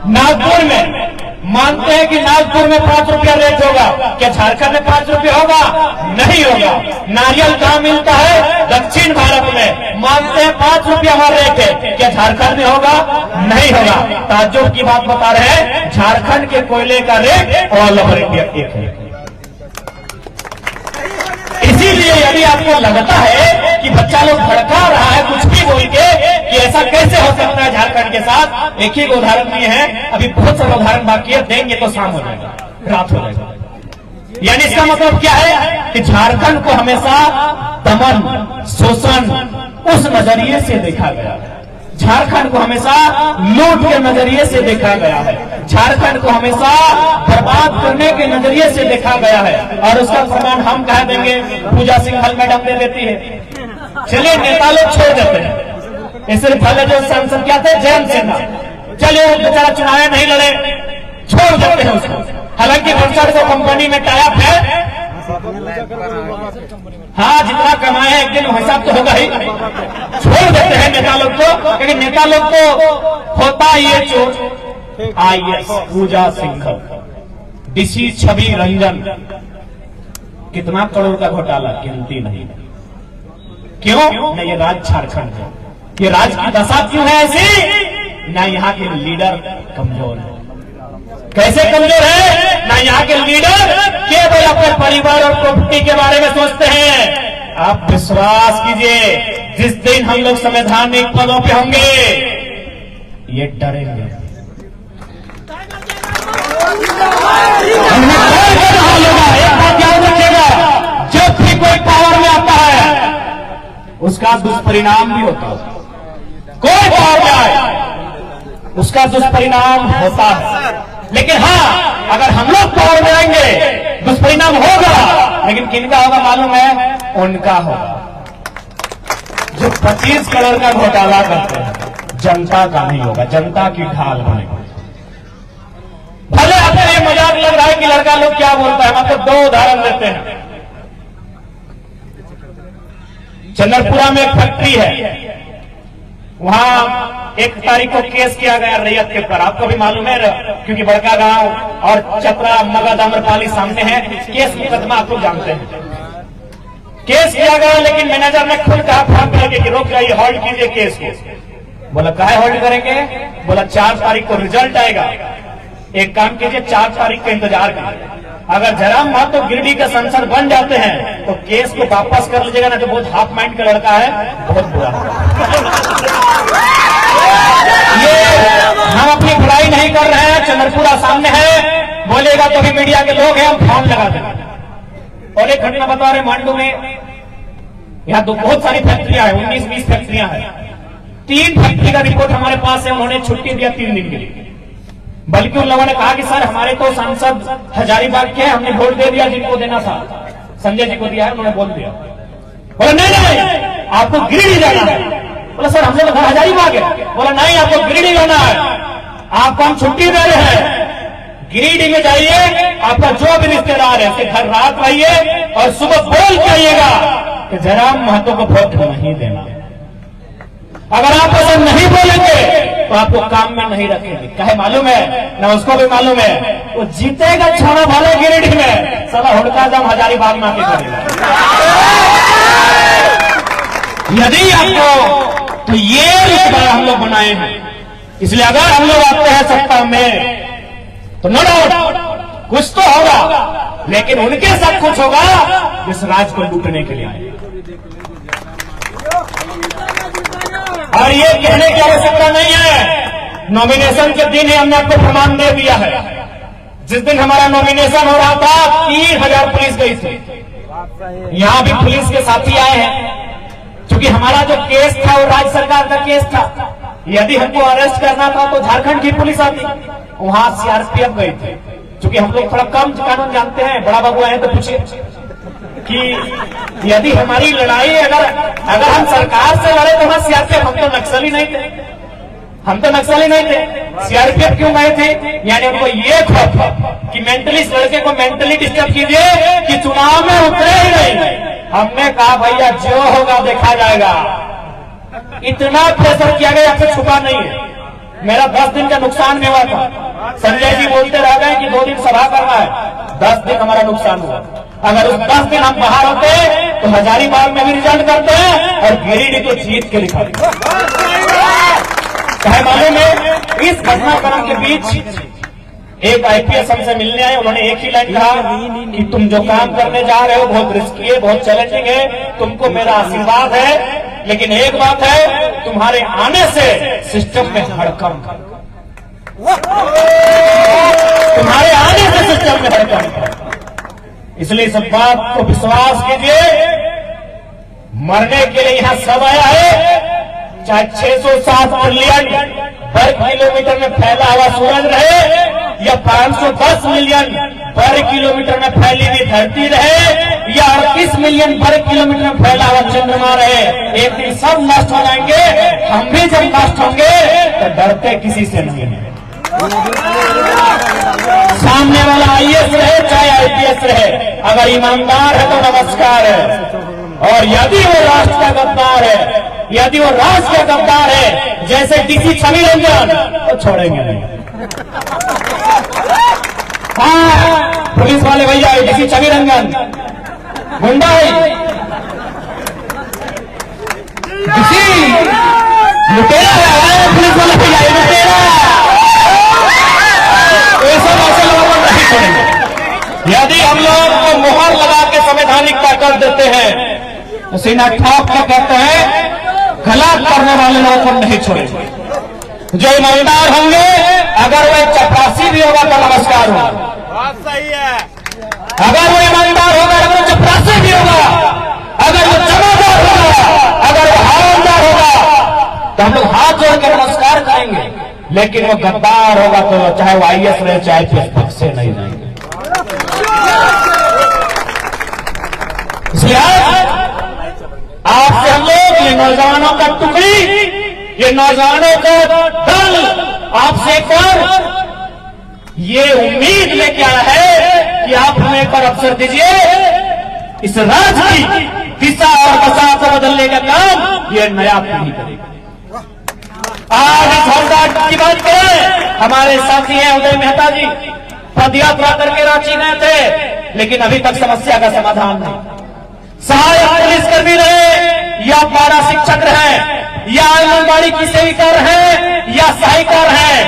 नागपुर में। मानते हैं कि नागपुर में 5 रुपया रेट होगा, क्या झारखंड में 5 रुपया होगा? नहीं होगा। नारियल कहाँ मिलता है? दक्षिण भारत में। मानते हैं 5 रुपया हमारा रेट है, क्या झारखंड में होगा? नहीं होगा। ताज्जुब की बात बता रहे हैं, झारखंड के कोयले का रेट ऑल ओवर इंडिया एक है। इसीलिए यदि आपको लगता है कि बच्चा लोग भड़का रहा है कुछ भी बोल के कि ऐसा कैसे हो सकता है झारखंड के साथ, एक ही उदाहरण दिए हैं, अभी बहुत सारे उदाहरण बाकी है, देंगे तो शाम हो जाएगा, रात हो जाएगा। यानी इसका मतलब क्या है कि झारखंड को हमेशा दमन, शोषण उस नजरिए से देखा गया है। झारखंड को हमेशा लूट के नजरिए से देखा गया है। झारखंड को हमेशा बर्बाद करने के नजरिए से देखा गया है। और उसका प्रमाण हम कह देंगे, पूजा सिंघल मैडम दे देती है। चलिए नेता लोग छोड़ देते हैं, इससे पहले जो सांसद क्या थे, जयंत सिन्हा, चलिए वो बेचारा चुनाव नहीं लड़े, छोड़ देते हैं उसको। हालांकि बंसर को कंपनी में टाइप है, हाँ जितना कमाए हैं एक दिन हिसाब तो होगा ही, छोड़ देते हैं नेता लोग को। क्योंकि नेता लोग को होता ये चोट, IAS पूजा सिंघल, डीसी छवि रंजन, कितना करोड़ का घोटाला, गिनती नहीं। क्यों? न ये राज्य झारखंड है, ये राज्य की दशा क्यों है ऐसी? न यहाँ के लीडर कमजोर है। कैसे कमजोर है? ना यहाँ के लीडर केवल अपने परिवार और प्रॉपर्टी के बारे में सोचते हैं। आप विश्वास कीजिए, जिस दिन हम लोग संवैधानिक पदों पे होंगे, ये डरेंगे। एक बात याद रखिएगा, जब भी कोई पावर में आता है उसका दुष्परिणाम भी होता है। कोई पावर में आए उसका दुष्परिणाम होता है। लेकिन हाँ, अगर हम लोग पावर में आएंगे दुष्परिणाम होगा, लेकिन किनका होगा मालूम है? उनका होगा जो 25 करोड़ का घोटाला करते हैं। जनता का नहीं होगा, जनता की ढाल बनेगा। भले आपको ये मजाक लग रहा है कि लड़का लोग क्या बोलता है, आपको 2 उदाहरण देते हैं। चंद्रपुरा में एक फैक्ट्री है, वहां 1 तारीख को केस किया गया रैयत के ऊपर, आपको भी मालूम है, क्योंकि बड़का गांव और चतरा मगध आम्रपाली सामने है। केस मुकदमा आप लोग जानते हैं। केस किया गया, लेकिन मैनेजर ने खुद कहा फोन करके कि रोक जाइए, होल्ड कीजिए केस को। बोला काहे होल्ड करेंगे? बोला 4 तारीख को रिजल्ट आएगा, एक काम कीजिए 4 तारीख का इंतजार कीजिए। अगर जयराम महतो गिरिडीह का सांसद बन जाते हैं तो केस को वापस कर लीजिएगा, ना तो बहुत हाफ माइंड का लड़का है, बहुत बुरा। ये हम अपनी बुराई नहीं कर रहे हैं, चंद्रपुरा सामने है, बोलेगा तो भी मीडिया के लोग हैं, हम फोन लगा देंगे। और एक घटना बता रहे, मांडू में यहाँ बहुत सारी फैक्ट्रियां हैं, 19-20 फैक्ट्रियां हैं। 3 फैक्ट्री का रिपोर्ट हमारे पास है, उन्होंने छुट्टी दिया 3 दिन के लिए। बल्कि उन लोगों ने कहा कि सर हमारे तो सांसद हजारीबाग के हैं, हमने वोट दे दिया, जिनको देना था संजय जी को दिया है, उन्होंने बोल दिया। बोला नहीं आपको गिरिडीह जाना है। बोला सर हमने तो घर हजारीबाग है। बोला नहीं आपको गिरिडीह जाना है, आपको हम छुट्टी दे रहे हैं, गिरिडीह में जाइए, आपका जो भी रिश्तेदार है उसके घर रात आइए और सुबह बोल के आइएगा कि जयराम महतो को वोट नहीं देना। अगर आप ऐसा नहीं बोलेंगे तो आपको काम में नहीं रखेंगे। कहे मालूम है ना, उसको भी मालूम है, वो जीतेगा छोड़ा भले गिरिडीह में, साला हुड़का दम हजारीबाग में आके करेगा। यदि आपको तो ये रिश्ता हम लोग बनाए हैं, इसलिए अगर हम लोग आते हैं सत्ता में तो नो डाउट कुछ तो होगा, लेकिन उनके साथ कुछ होगा जिस राज को लूटने के लिए आए। और ये कहने की आवश्यकता नहीं है, नॉमिनेशन के दिन ही हमने आपको प्रमाण दे दिया है। जिस दिन हमारा नॉमिनेशन हो रहा था 3000 पुलिस गई थी, यहां भी पुलिस के साथी आए हैं। क्योंकि हमारा जो केस था वो राज्य सरकार का केस था, यदि हमको अरेस्ट करना था तो झारखंड की पुलिस आती, वहां CRPF गई थी। क्योंकि हम लोग थोड़ा कम कानून जानते हैं, बड़ा बाबू आए तो पूछिए कि यदि हमारी लड़ाई अगर हम सरकार से लड़े तो हम CRPF, हम तो नक्सली नहीं थे, सीआरपीएफ क्यों गए थे? यानी उनको ये खौफ कि मेंटली इस लड़के को मेंटली डिस्टर्ब कीजिए कि चुनाव में उतरे ही नहीं। हमने कहा भैया जो होगा देखा जाएगा। इतना प्रेशर किया गया, आपसे छुपा नहीं है। मेरा 10 दिन का नुकसान भी हुआ था। संजय जी बोलते रह गए कि 2 दिन सभा करना है, 10 दिन हमारा नुकसान हुआ। अगर उस 10 दिन हम बाहर होते तो हजारीबाग में भी रिजल्ट करते हैं और गिरिडीह को जीत के दिखाते। चाहे मालूम है, इस घटनाक्रम के बीच एक आईपीएस हमसे मिलने आए, उन्होंने एक ही लाइन कहा कि तुम जो काम करने जा रहे हो बहुत रिस्की है, बहुत चैलेंजिंग है, तुमको मेरा आशीर्वाद है, लेकिन एक बात है, तुम्हारे आने से सिस्टम में हड़कंप, तुम्हारे आने से सिस्टम में हड़कंप। इसलिए इस बात को विश्वास कीजिए, मरने के लिए यहां सब आया है। चाहे 607 ट्रिलियन वर्ग किलोमीटर में फैला हुआ सूरज रहे या 510 मिलियन वर्ग किलोमीटर में फैली हुई धरती रहे या 38 मिलियन वर्ग किलोमीटर में फैला हुआ चंद्रमा रहे, एक दिन सब नष्ट हो जाएंगे। हम भी जब नष्ट होंगे तो डरते किसी से नहीं है। सामने वाला आईएएस रहे चाहे आईपीएस रहे, अगर ईमानदार है तो नमस्कार है, और यदि वो राष्ट्र का गद्दार है, यदि वो राष्ट्र का गद्दार है जैसे डीसी छवि रंजन, तो छोड़ेंगे नहीं। हाँ, पुलिस वाले भैया डीसी छवि रंजन गुंडा है, डीसी लुटेरा है, पुलिस वाले भैया लुटेरा, ऐसे लोगों को नहीं छोड़ेंगे। यदि हम लोग को मोहर लगा के संवैधानिकता कर देते हैं तो सीना ठोक के कहते हैं गलत करने वाले लोगों को नहीं छोड़ेंगे। जो ईमानदार होंगे, अगर वो चपरासी भी होगा तो नमस्कार होगा। बात सही है। अगर वो ईमानदार होगा, अगर वो चपरासी भी होगा, अगर वो जमादार होगा, अगर वो हवलदार होगा, तो हम लोग हाथ जोड़ के नमस्कार करेंगे। लेकिन वो गद्दार होगा तो चाहे वो आईएएस रहे चाहे पीएस से नहीं जाएंगे। इसलिए आपसे हम लोग, ये नौजवानों का टुकड़ी, ये नौजवानों का दल आपसे एक बार ये उम्मीद लेके आया है कि आप हमें एक बार अवसर दीजिए, इस राज्य की दिशा और दशा को बदलने का काम ये नया पीढ़ी करेगा। आज इस होमगार्ड की बात करें, हमारे साथी हैं उदय मेहता जी, पद यात्रा करके रांची गए थे, लेकिन अभी तक समस्या का समाधान नहीं। सहायक पुलिसकर्मी रहे या पारा शिक्षक रहे या आंगनबाड़ी की सेविका रहे या सहायिका रहे,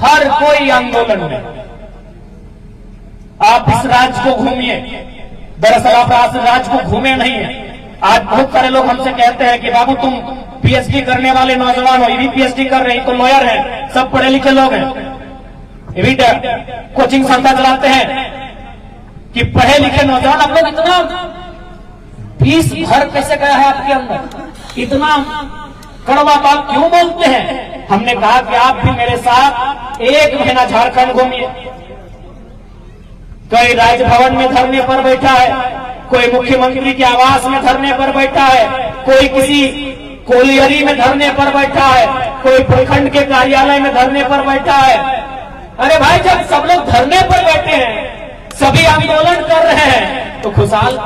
हर कोई आंदोलन में। आप इस राज्य को घूमिए, दरअसल आप इस राज्य को घूमे नहीं है। आज बहुत सारे लोग हमसे कहते हैं कि बाबू तुम पीएचडी करने वाले नौजवान हो, ये भी पीएचडी कर रहे हैं, तो लॉयर हैं, सब पढ़े लिखे लोग हैं, ये भी कोचिंग संस्था चलाते हैं, कि पढ़े लिखे नौजवान आप लोग इतना फीस भर कैसे गया है आपके अंदर, इतना कड़वा बात क्यों बोलते हैं? हमने कहा कि आप भी मेरे साथ 1 महीना झारखंड घूमिए। कोई राजभवन में धरने पर बैठा है, कोई मुख्यमंत्री के आवास में धरने पर बैठा है, कोई किसी कोलियरी में धरने पर बैठा है, कोई प्रखंड के कार्यालय में धरने पर बैठा है। अरे भाई, जब सब लोग धरने पर बैठे हैं, सभी आंदोलन कर रहे हैं, तो खुशहाल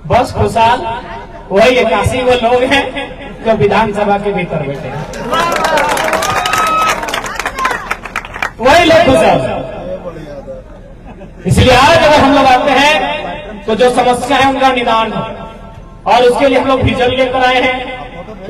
बस खुशहाल वही 81 वो लोग हैं जो विधानसभा के भीतर बैठे हैं, वही लोग खुशहाल। इसलिए आज अगर हम लोग आते हैं तो जो समस्या है उनका निदान है, और उसके लिए हम लोग विजन लेकर आए हैं,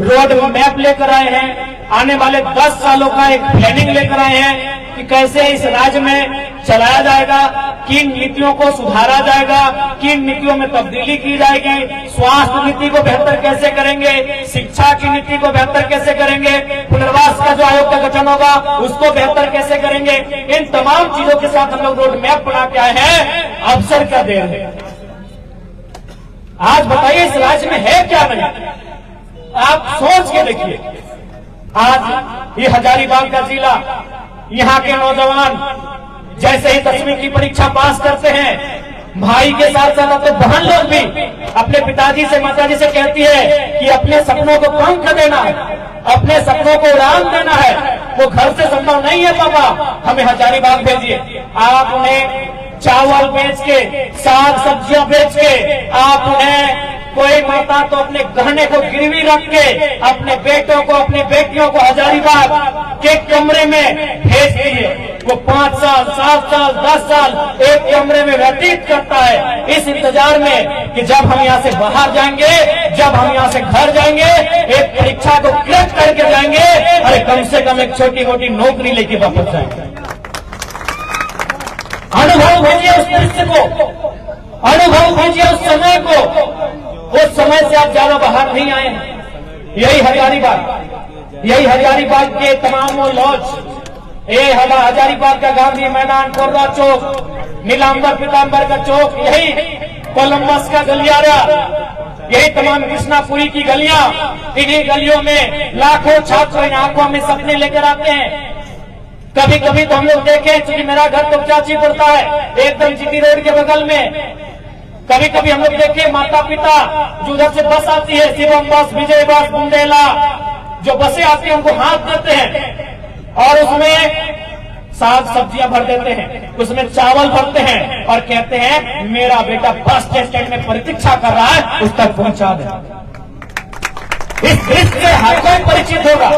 रोड मैप लेकर आए हैं, आने वाले 10 सालों का एक प्लानिंग लेकर आए हैं कि कैसे इस राज्य में चलाया जाएगा, किन नीतियों को सुधारा जाएगा, किन नीतियों में तब्दीली की जाएगी, स्वास्थ्य नीति को बेहतर कैसे करेंगे, शिक्षा की नीति को बेहतर कैसे करेंगे, पुनर्वास का जो आयोग का गठन होगा उसको बेहतर कैसे करेंगे। इन तमाम चीजों के साथ हम लोग रोड मैप बना के आए हैं। अवसर क्या देर है? आज बताइए इस राज्य में है क्या नहीं? आप सोच के देखिए। आज ये हजारीबाग का जिला, यहाँ के नौजवान जैसे ही 10वीं की परीक्षा पास करते हैं, भाई के साथ साथ तो बहन लोग भी अपने पिताजी से माताजी से कहती है कि अपने सपनों को पंख देना है, अपने सपनों को उड़ान देना है, वो घर से संभव नहीं है पापा, हमें हजारीबाग भेजिए। आप उन्हें चावल बेच के, साग सब्जियां बेच के, आप उन्हें कोई माता तो अपने गहने को गिरवी रख के अपने बेटों को, अपनी बेटियों को हजारीबाग के कमरे में भेज दिए। वो 5 साल, 7 साल, 10 साल एक कमरे में व्यतीत करता है, इस इंतजार में कि जब हम यहाँ से बाहर जाएंगे, जब हम यहाँ से घर जाएंगे, एक परीक्षा को क्रैक करके जाएंगे, अरे कम से कम एक छोटी मोटी नौकरी लेके वापस जाएंगे। अनुभव भेजिए उस दृश्य को, अनुभव भेजिए उस समय को। उस समय से आप ज्यादा बाहर नहीं आए। यही हजारीबाग, यही हजारीबाग के तमाम वो लॉज, ये हजारीबाग का गांधी मैदान, कोर्रा चौक, नीलांबर पीतांबर का चौक, यही कोलंबस का गलियारा, यही तमाम कृष्णापुरी की गलियां, इन्हीं गलियों में लाखों छात्र इन आंखों में सपने लेकर आते हैं। कभी कभी तो हम लोग देखें, क्योंकि मेरा घर तो चाची पड़ता है एकदम जीटी रोड के बगल में, कभी कभी हम लोग देखें माता पिता जो उधर से बस आती है, शिवम बस, विजय बस, बुंदेला, जो बसें आती हैं उनको हाथ देते हैं और उसमें साग सब्जियां भर देते हैं, उसमें चावल भरते हैं और कहते हैं मेरा बेटा बस स्टैंड में प्रतीक्षा कर रहा है, उस तक पहुंचा दे। इस दृश्य से हर कोई परिचित होगा,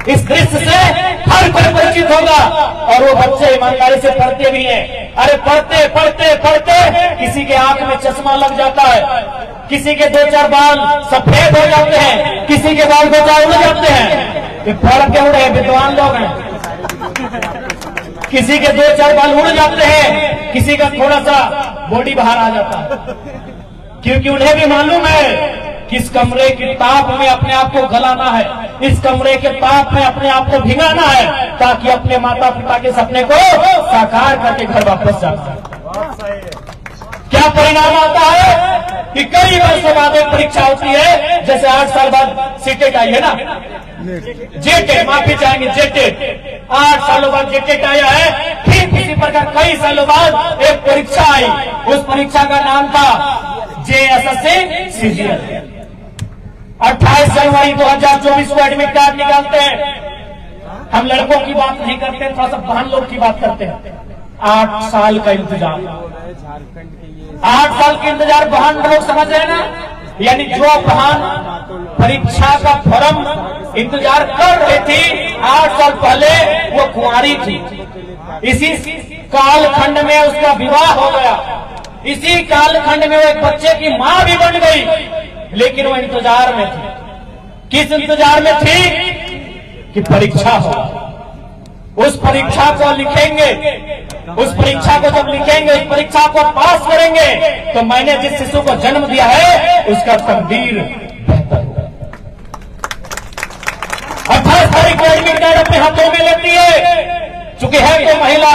इस दृश्य से हर कोई परिचित होगा और वो बच्चे ईमानदारी से पढ़ते भी हैं। अरे पढ़ते पढ़ते पढ़ते किसी के आंख में चश्मा लग जाता है, किसी के 2-4 बाल सफेद हो जाते हैं, किसी के बाल 2-4 उड़ जाते हैं। ये पढ़ के उड़े विद्वान लोग हैं। किसी के 2-4 बाल उड़ जाते हैं, किसी का थोड़ा सा बॉडी बाहर आ जाता है, क्योंकि उन्हें भी मालूम है कि इस कमरे के ताप में अपने आप को गलाना है, इस कमरे के ताप में अपने आप को भिगाना है, ताकि अपने माता पिता के सपने को साकार करके घर वापस जा सके। क्या परिणाम आता है कि कई वर्षों बाद एक परीक्षा होती है, जैसे 8 साल बाद सीटेट आई है ना, जेटेट, माफी चाहेंगे जेटेट, 8 सालों बाद जेटेट आया है। फिर किसी प्रकार कई सालों बाद एक परीक्षा आई, उस परीक्षा का नाम था JSSC CGL। 28 जनवरी 2024 को एडमिट कार्ड निकालते हैं। हम लड़कों की बात नहीं करते, थोड़ा सा बहन लोग की बात करते हैं। 8 साल का इंतजार, 8 साल के इंतजार बहन लोग समझ रहे हैं ना, यानी जो बहन परीक्षा का फॉर्म इंतजार कर रही थी 8 साल पहले, वो कुंवारी थी। इसी कालखंड में उसका विवाह हो गया, इसी कालखंड में वो एक बच्चे की मां भी बन गई, लेकिन वो इंतजार में थी। किस इंतजार में थी कि परीक्षा हो, उस परीक्षा को लिखेंगे, उस परीक्षा को जब लिखेंगे, उस परीक्षा को पास करेंगे तो मैंने जिस शिशु को जन्म दिया है उसका तकदीर बेहतर होगा। 28 तारीख को एडमिट कार्ड अपने हाथों में लेती है, चूंकि है तो महिला,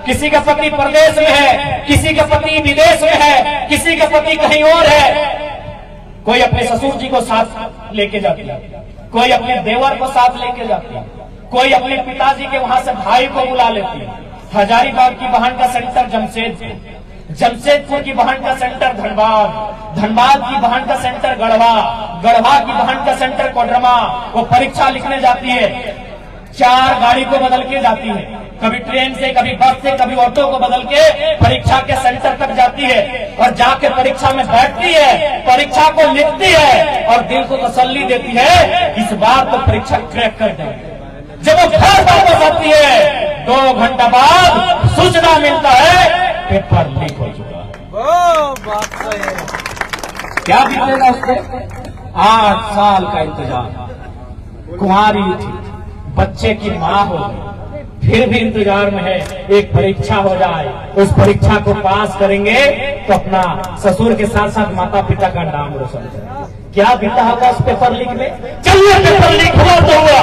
किसी का पति प्रदेश में है, किसी का पति विदेश में है, किसी का पति कहीं और है, कोई अपने ससुर जी को साथ लेके जाती है, कोई अपने देवर को साथ लेके जाती है, कोई अपने पिताजी के वहां से भाई को बुला लेती है। हजारीबाग की बहन का सेंटर जमशेदपुर, जमशेदपुर की बहन का सेंटर धनबाद, धनबाद की बहन का सेंटर गढ़वा, गढ़वा की बहन का सेंटर कोडरमा। वो परीक्षा लिखने जाती है, 4 गाड़ी को बदल के जाती है, कभी ट्रेन से, कभी बस से, कभी ऑटो को बदल के परीक्षा के सेंटर तक जाती है और जाके परीक्षा में बैठती है, परीक्षा को लिखती है और दिल को तसल्ली देती है इस बार तो परीक्षा क्रैक कर देंगे। जब वो घर वापस आती है 2 घंटा बाद सूचना मिलता है पेपर लीक हो चुका है। क्या बीतेगा उससे? 8 साल का इंतजार, कुंवारी थी, बच्चे की मां हो गई, फिर भी इंतजार में है एक परीक्षा हो जाए, उस परीक्षा को पास करेंगे तो अपना ससुर के साथ साथ माता पिता का नाम रोशन करेंगे। क्या बीता होगा उस पेपर लीक में? चलिए पेपर लीक हुआ तो हुआ,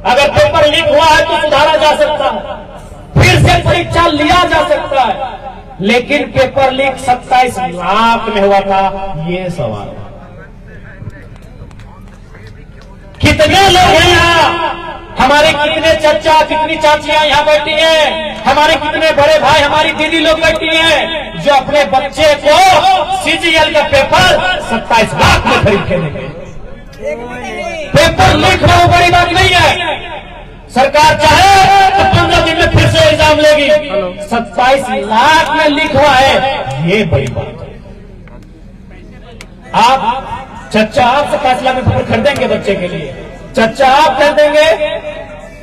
अगर पेपर लीक हुआ है तो सुधारा जा सकता है, फिर से परीक्षा लिया जा सकता है, लेकिन पेपर लीक 27 लाख में हुआ था, ये सवाल। कितने लोग हैं यहाँ, हमारे कितने चाचा, कितनी चाचियां यहाँ बैठी हैं, हमारे कितने बड़े भाई, हमारी दीदी लोग बैठी हैं जो अपने बच्चे को CGL का पेपर 27 लाख में खरीद के देंगे। पेपर लीक होना बड़ी बात नहीं है, सरकार चाहे तो 15 दिन में फिर से एग्जाम लेगी। 27 लाख में लिखवा है, ये बड़ी बात है। आप चच्चा आप 27 लाख में पेपर खरीदेंगे बच्चे के लिए? चच्चा आप कर देंगे?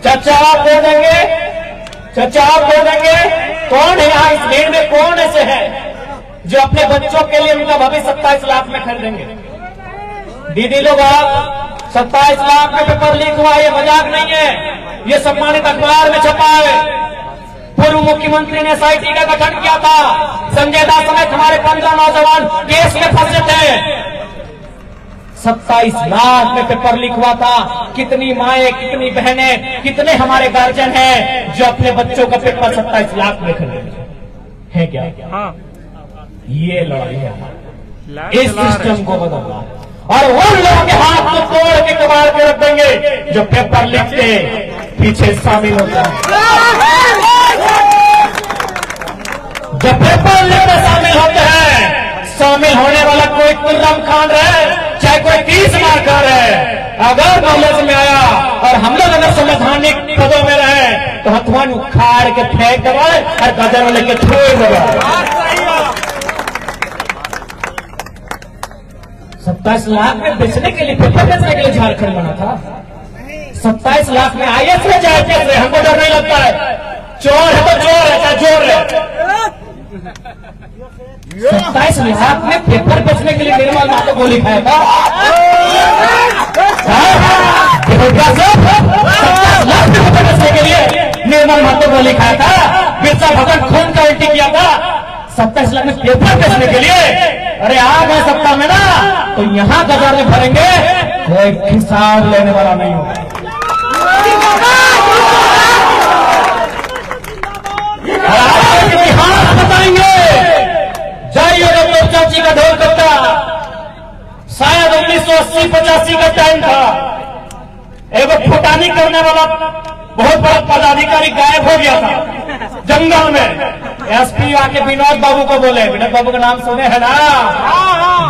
चच्चा आप दे देंगे? चच्चा आप दे देंगे? कौन है यहाँ इस भीड़ में, कौन ऐसे है जो अपने बच्चों के लिए उनका भविष्य 27 लाख में खरीदेंगे? दीदी लोग, आप 27 लाख में पेपर लीक हुआ, ये मजाक नहीं है, ये सम्मानित अखबार में छपा है। पूर्व मुख्यमंत्री ने SIT का गठन किया था, संजय दास समेत हमारे 15 नौजवान केस में फंसे थे। 27 लाख में पेपर लीक हुआ था। कितनी माएं, कितनी बहनें, कितने हमारे गार्जियन हैं जो अपने बच्चों का पेपर 27 लाख में खरीदे हैं? क्या ये लड़ाई है, इस सिस्टम को बदलना और उन लोगों के हाथ को तोड़ के कबाड़ के रख देंगे जो पेपर लीक के पीछे शामिल होते हैं। जो पेपर लीक में शामिल होते हैं, शामिल होने वाला कोई कुर्रम खान रहे, चाहे कोई 30 मार्कर है, अगर नॉलेज में आया और हम लोग अगर संवैधानिक पदों में रहे तो हथुआन उखाड़ के फेंक दबाए और गजर लेके छोड़ दबाए। 27 लाख में बेचने के लिए, पेपर बेचने के लिए झारखंड बना था। 27 लाख में IAS में जाए कैसे? हमको डर नहीं लगता है। चोर है तो चोर है, चाहे चोर है। 27 लाख में पेपर बेचने के लिए निर्मल महतो गोली खाया था। 27 लाख में पेपर बेचने के लिए निर्मल महतो गोली खाया था। बिरसा भगत खून का उल्टी किया था। 27 लाख में पेपर बेचने के लिए, अरे आ गए सत्ता में ना, तो यहां गजार में भरेंगे, कोई हिसाब लेने वाला नहीं होगा। इतिहास बताएंगे। जाइए डॉक्टर चाची का ढोल कट्टा, शायद 1980-85 का टाइम था। एक फुटानी करने वाला बहुत बड़ा पदाधिकारी गायब हो गया था जंगल में। SP आके विनोद बाबू को बोले, विनोद बाबू का नाम सुने है ना?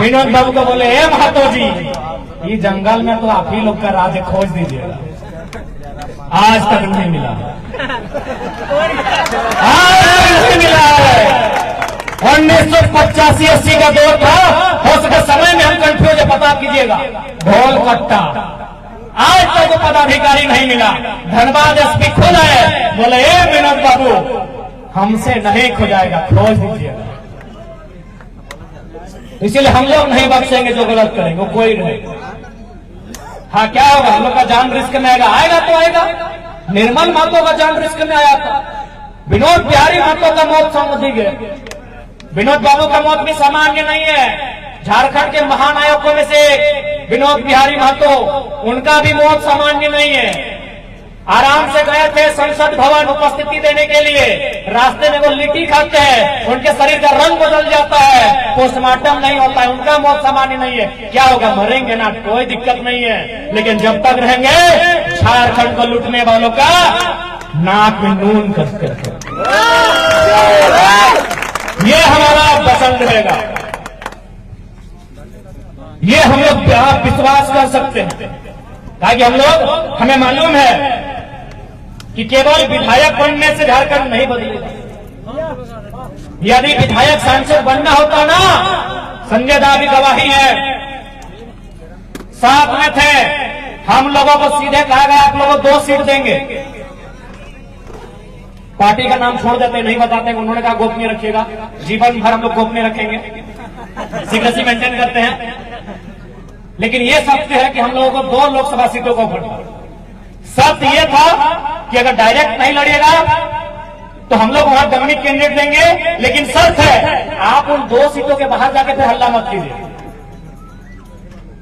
विनोद बाबू को बोले, ए महतो जी, ये जंगल में तो आप ही लोग का राज खोज दीजिएगा। आज तक नहीं मिला, आज तक नहीं मिला है। 1985-80 का दौर था, हो सके समय में हम कंफ्यूज है, पता कीजिएगा। ढोल कट्टा, आज तक तो पदाधिकारी नहीं मिला। धनबाद SP खुद है, बोले ए विनोद बाबू, हमसे नहीं खुजाएगा, खोज दीजिएगा। इसीलिए हम लोग नहीं बख्शेंगे जो गलत करेंगे, वो कोई नहीं। हाँ, क्या होगा? हम लोग का जान रिस्क में आएगा तो आएगा। निर्मल महतो का जान रिस्क में आया था। विनोद बिहारी महतो का मौत समझी गए। विनोद बाबू का मौत भी सामान्य नहीं है। झारखंड के महानायकों में से विनोद बिहारी महतो, उनका भी मौत सामान्य नहीं है। आराम से गए थे संसद भवन उपस्थिति देने के लिए, रास्ते में वो लिट्टी खाते हैं, उनके शरीर का रंग बदल जाता है, पोस्टमार्टम नहीं होता है, उनका मौत सामान्य नहीं है। क्या होगा? मरेंगे ना, कोई दिक्कत नहीं है, लेकिन जब तक रहेंगे झारखंड को लूटने वालों का नाक में नून कसते रहे। ये हमारा पसंद रहेगा, ये हम लोग विश्वास कर सकते हैं। ताकि हम लोग, हमें मालूम है कि केवल विधायक बनने से झारखंड नहीं बदलेगा। यदि विधायक सांसद बनना होता ना, संजय दा भी गवाही है, साथ में थे, हम लोगों को सीधे कहा गया आप लोगों को 2 सीट देंगे। पार्टी का नाम छोड़ देते, नहीं बताते। उन्होंने कहा गोपनीय रखिएगा, जीवन भर हम लोग गोपनीय रखेंगे, सीक्रेसी मेंटेन करते हैं। लेकिन ये सत्य है कि हम लोगों को 2 लोकसभा सीटों को भरना। सत्य ये था कि अगर डायरेक्ट नहीं लड़िएगा तो हम लोग वहां डमी कैंडिडेट देंगे, लेकिन शर्त है आप उन 2 सीटों के बाहर जाके फिर हल्ला मत कीजिए।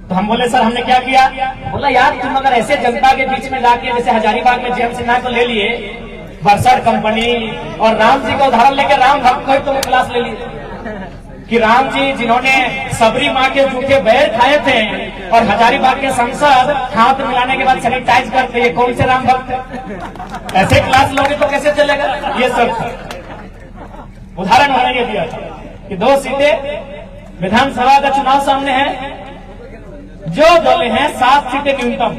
तो हम बोले सर हमने क्या किया? बोला यार तुम अगर ऐसे जनता के बीच में जाके, जैसे हजारीबाग में जेएम सिन्हा को ले लिए, बरसर कंपनी और राम जी का उदाहरण लेकर राम भक्त को ही तुम क्लास ले लिए कि राम जी जिन्होंने सबरी माँ के जूठे बैर खाए थे और हजारीबाग के सांसद हाथ मिलाने के बाद सैनिटाइज करते, ये कौन से राम भक्त है? ऐसे क्लास लोगे तो कैसे चलेगा? ये सब उदाहरण मैंने ये दिया था कि 2 सीटें विधानसभा का चुनाव सामने है, जो दल हैं 7 सीटें न्यूनतम,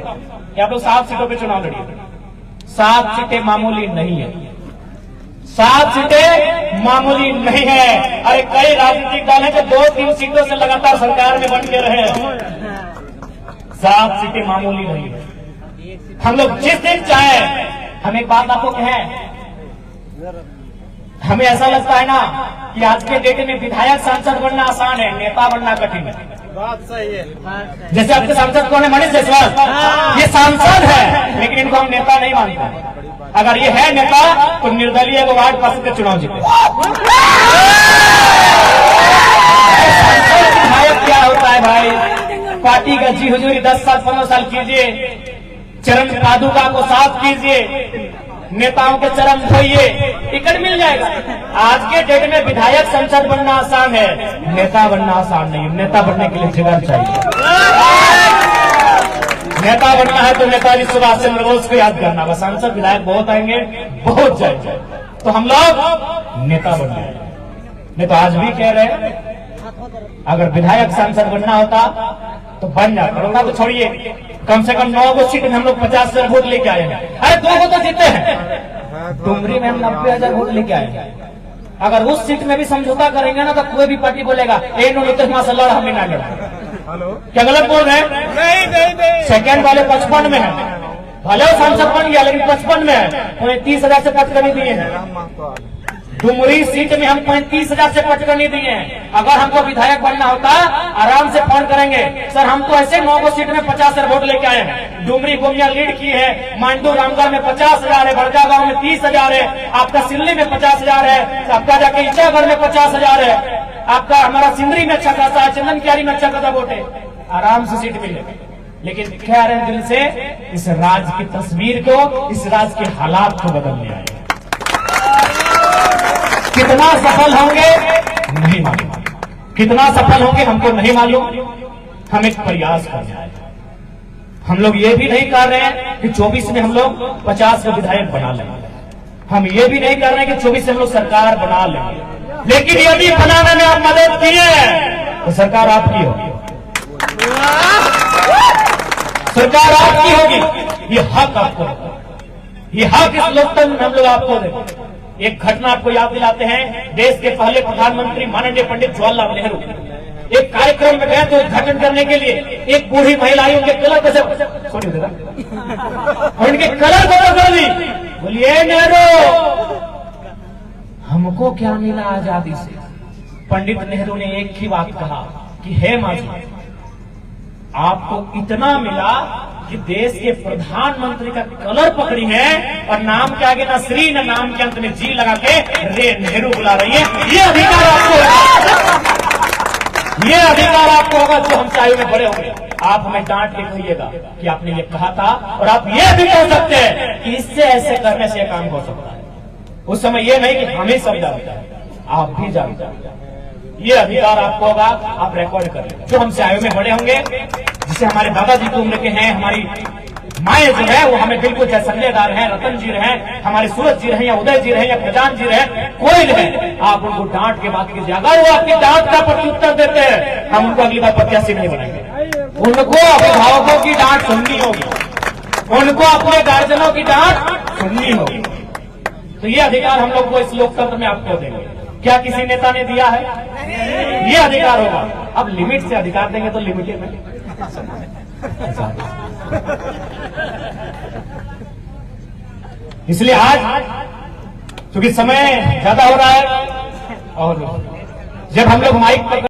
या तो 7 सीटों पे चुनाव लड़िए। 7 सीटें मामूली नहीं है, 7 सीटें मामूली नहीं है। अरे कई राजनीतिक दल हैं जो 2-3 सीटों से लगातार सरकार में बन के रहे। 7 सीटें मामूली नहीं है। हम लोग जिस दिन चाहे, हम एक बात आपको कहें, हमें ऐसा लगता है ना कि आज के डेट में विधायक सांसद बनना आसान है, नेता बनना कठिन है। बात सही है। जैसे आपके सांसद कौन है? मनीष जायसवाल। ये सांसद है, लेकिन इनको हम नेता नहीं मानते। अगर ये है नेता तो निर्दलीय वार्ड पार्षद के चुनाव जीते। विधायक क्या होता है भाई? पार्टी का जी हुजूरी 10 साल 15 साल कीजिए, चरण पादुका को साफ कीजिए, नेताओं के चरण धोइए, टिकट मिल जाएगा। आज के डेट में विधायक संसद बनना आसान है, नेता बनना आसान नहीं। नेता बनने के लिए जिगर चाहिए। नेता बनना है तो नेताजी सुभाष चंद्र बोस को याद करना। बस सांसद विधायक बहुत आएंगे, बहुत जाएंगे, तो हम लोग नेता बन जाए। नहीं तो आज भी कह रहे हैं, अगर विधायक सांसद बनना होता तो बन जाता, होता तो छोड़िए, कम से कम 9 सीट में हम लोग 50,000 वोट लेके आए हैं। अरे 2 को तो जीते हैं। डुमरी में हम 90,000 वोट लेके आए हैं। अगर उस सीट में भी समझौता करेंगे ना तो कोई भी पार्टी बोलेगा नीतीश से लड़, हमें ना लड़ा। क्या गलत बोल रहे हैं? नहीं। सेकेंड वाले 55 में है, भले सांसद बन गया लेकिन 55 में है। उन्हें 30,000 से पचगनी दिए हैं। डुमरी सीट में हम 35,000 से पचगनी दिए हैं। अगर हमको विधायक बनना होता आराम से फोन करेंगे, सर हम तो ऐसे 9 सीट में 50,000 वोट लेके आए हैं। डुमरी गोमिया लीड की है, मांडू रामगढ़ में 50,000 है, बड़का गांव में 30,000 है, आपका सिल्ली में 50,000 है, आपका जाके ईचागढ़ में 50,000 है, आपका हमारा सिंदरी में अच्छा खासा है, चंदन क्यारी में अच्छा खासा वोट है, आराम से सीट मिलेगी। लेकिन कह रहे हैं दिल से इस राज्य की तस्वीर को, इस राज्य के हालात को बदलने आए। कितना सफल होंगे नहीं मालूम, कितना सफल होंगे हमको नहीं मालूम। हम एक प्रयास कर रहे हैं। हम लोग ये भी नहीं कर रहे हैं कि 24 में हम लोग 50 को विधायक बना लेंगे। हम ये भी नहीं कर रहे हैं कि 24 से हम लोग सरकार बना लेंगे। लेकिन यदि बनाने में आप मदद किए तो सरकार आपकी होगी, सरकार आपकी होगी। ये हक आपको, ये हक इस लोकतंत्र में हम लोग आपको दें। एक घटना आपको याद दिलाते हैं। देश के पहले प्रधानमंत्री माननीय पंडित जवाहरलाल नेहरू एक कार्यक्रम में गए तो उद्घाटन करने के लिए एक बूढ़ी महिला आई, उनके कलर को उनके कलर को कर दी। बोलिए नेहरू, हमको क्या मिला आजादी से? पंडित नेहरू ने एक ही बात कहा कि हे माँ जी, आपको इतना मिला कि देश के प्रधानमंत्री का कलर पकड़ी है और नाम के आगे ना श्री न नाम के अंत में जी लगा के रे नेहरू बुला रही है। ये अधिकार आपको होगा, ये अधिकार आपको होगा जो हमसे आयु में बड़े होंगे। आप हमें डांट के कहिएगा कि आपने ये कहा था, और आप ये भी कह सकते हैं कि इससे ऐसे करने से काम हो सकता है। उस समय ये नहीं कि हमें सब जानते हैं, आप भी जानते हैं। ये अधिकार आपको होगा, आप रिकॉर्ड कर लें। जो हमसे आयु में बड़े होंगे, जिसे हमारे दादाजी की उम्र के हैं, हमारी माए जो है वो हमें बिल्कुल चाहे संजयदार हैं, रतन जी रहे, हमारे सूरज जी रहे, या उदय जी रहे, या प्रजान जी रहे, कोई रहे, आप उनको डांट के बात कीजिए। अगर वो आपकी डांट का प्रत्युत्तर देते हैं, हम उनको अगली बार प्रत्याशी नहीं बनाएंगे। उनको अभिभावकों की डांट सुननी होगी, उनको अपने गार्जियनों की डांट सुननी होगी। तो ये अधिकार हम लोग को इस लोकतंत्र में आपको देंगे। क्या किसी नेता ने दिया है? ये अधिकार होगा। अब लिमिट से अधिकार देंगे तो लिमिटेड में। इसलिए आज क्योंकि समय ज्यादा हो रहा है और जब हम लोग माइक पर